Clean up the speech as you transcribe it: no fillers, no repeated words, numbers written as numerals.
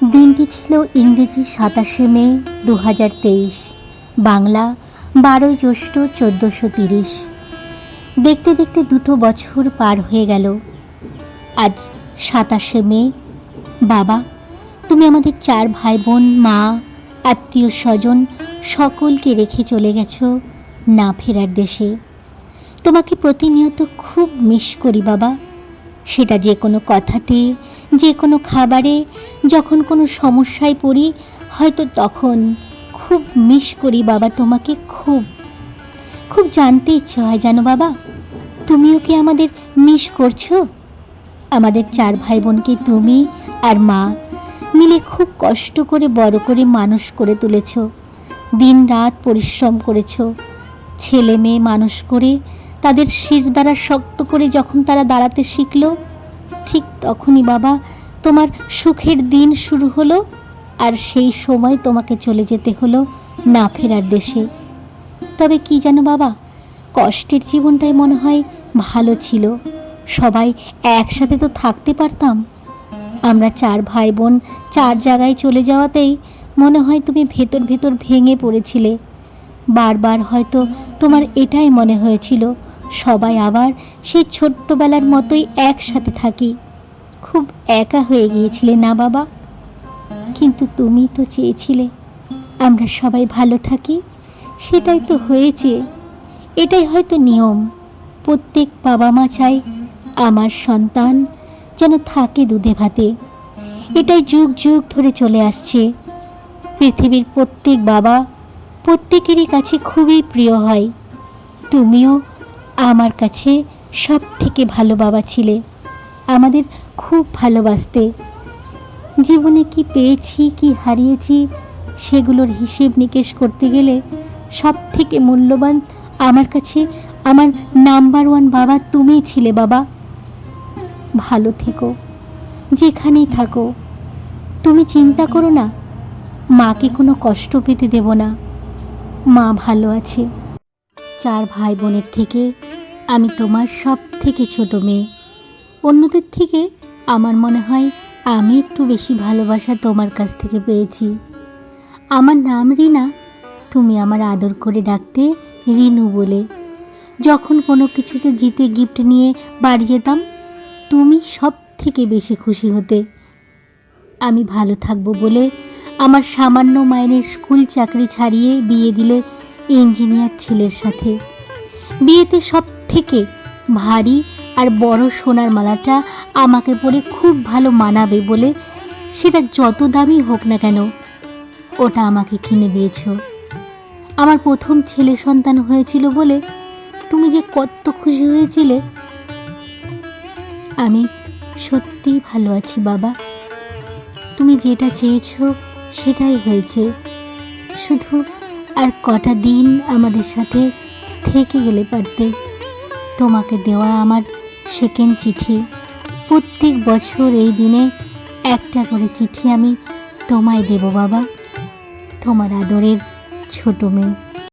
দিনটি ছিল ইংরেজি ২৭শে মে ২০২৩, বাংলা ১২ জ্যৈষ্ঠ ১৪৩০। দেখতে দেখতে ২ বছর পার হয়ে গেল। আজ ২৭শে মে। বাবা, তুমি আমাদের ৪ ভাই বোন, মা, আত্মীয় স্বজন সকলকে রেখে চলে গেছো না ফেরার দেশে। তোমাকে প্রতিনিয়ত খুব মিস করি বাবা। সেটা যে কোনো কথাতে, যে কোনো খাবারে, যখন কোনো সমস্যায় পড়ি হয়তো তখন খুব মিস করি বাবা তোমাকে। খুব খুব জানতে ইচ্ছে হয় জানো বাবা, তুমিও কি আমাদের মিস করছো? আমাদের ৪ ভাই বোনকে তুমি আর মা মিলে খুব কষ্ট করে বড় করে মানুষ করে তুলেছ। দিন রাত পরিশ্রম করেছ। ছেলে মেয়ে মানুষ করে তাদের শির দ্বারা শক্ত করে যখন তারা দাঁড়াতে শিখল, ঠিক তখনই বাবা তোমার সুখের দিন শুরু হলো। আর সেই সময় তোমাকে চলে যেতে হলো না ফেরার দেশে। তবে কি জানো বাবা, কষ্টের জীবনটাই মনে হয় ভালো ছিল। সবাই একসাথে তো থাকতে পারতাম। আমরা ৪ ভাই বোন ৪ জায়গায় চলে যাওয়াতেই মনে হয় তুমি ভেতর ভেতর ভেঙে পড়েছিলে। বারবার হয়তো তোমার এটাই মনে হয়েছিল সবাই আবার সেই ছোট্টবেলার মতোই একসাথে থাকি। খুব একা হয়ে গিয়েছিলে না বাবা? কিন্তু তুমি তো চেয়েছিলে আমরা সবাই ভালো থাকি। সেটাই তো হয়েছে। এটাই হয়তো নিয়ম। প্রত্যেক বাবা মা চায় আমার সন্তান যেন থাকে দুধে ভাতে। এটাই যুগ যুগ ধরে চলে আসছে। পৃথিবীর প্রত্যেক বাবা প্রত্যেকেরই কাছে খুবই প্রিয় হয়। তুমিও আমার কাছে সব থেকে ভালো বাবা ছিলে। আমাদের খুব ভালোবাসতে। জীবনে কি পেয়েছি কি হারিয়েছি সেগুলোর হিসেব নিকেশ করতে গেলে সব থেকে মূল্যবান আমার কাছে আমার নাম্বার 1 বাবা তুমিই ছিলে বাবা। ভালো থেকো, যেখানেই থাকো। তুমি চিন্তা করো না, মাকে কোনো কষ্ট পেতে দেব না। মা ভালো আছে। ৪ ভাই বোনের থেকে আমি তোমার সব থেকে ছোট মেয়ে। অন্যদের থেকে আমার মনে হয় আমি একটু বেশি ভালোবাসা তোমার কাছ থেকে পেয়েছি। আমার নাম রিনা, তুমি আমার আদর করে ডাকতে রিনু বলে। যখন কোনো কিছু যে জিতে গিফট নিয়ে বাড়ি যেতাম, তুমি সব থেকে বেশি খুশি হতে। আমি ভালো থাকবো বলে আমার সামান্য মাইনের স্কুল চাকরি ছাড়িয়ে বিয়ে দিলে ইঞ্জিনিয়ার ছেলের সাথে। বিয়েতে সব থেকে ভারী আর বড় সোনার মালাটা আমাকে পরে খুব ভালো মানাবে বলে, সেটা যত দামি হোক না কেন, ওটা আমাকে কিনে দিয়েছ। আমার প্রথম ছেলে সন্তান হয়েছিল বলে তুমি যে কত খুশি হয়েছিলে। আমি সত্যিই ভালো আছি বাবা। তুমি যেটা চেয়েছো সেটাই হয়েছে। শুধু আর কটা দিন আমাদের সাথে থেকে গেলে পারতে। তোমাকে দেওয়া আমার সেকেন্ড চিঠি। প্রত্যেক বছর এই দিনে একটা করে চিঠি আমি তোমায় দেব বাবা। তোমার আদরের ছোট মেয়ে।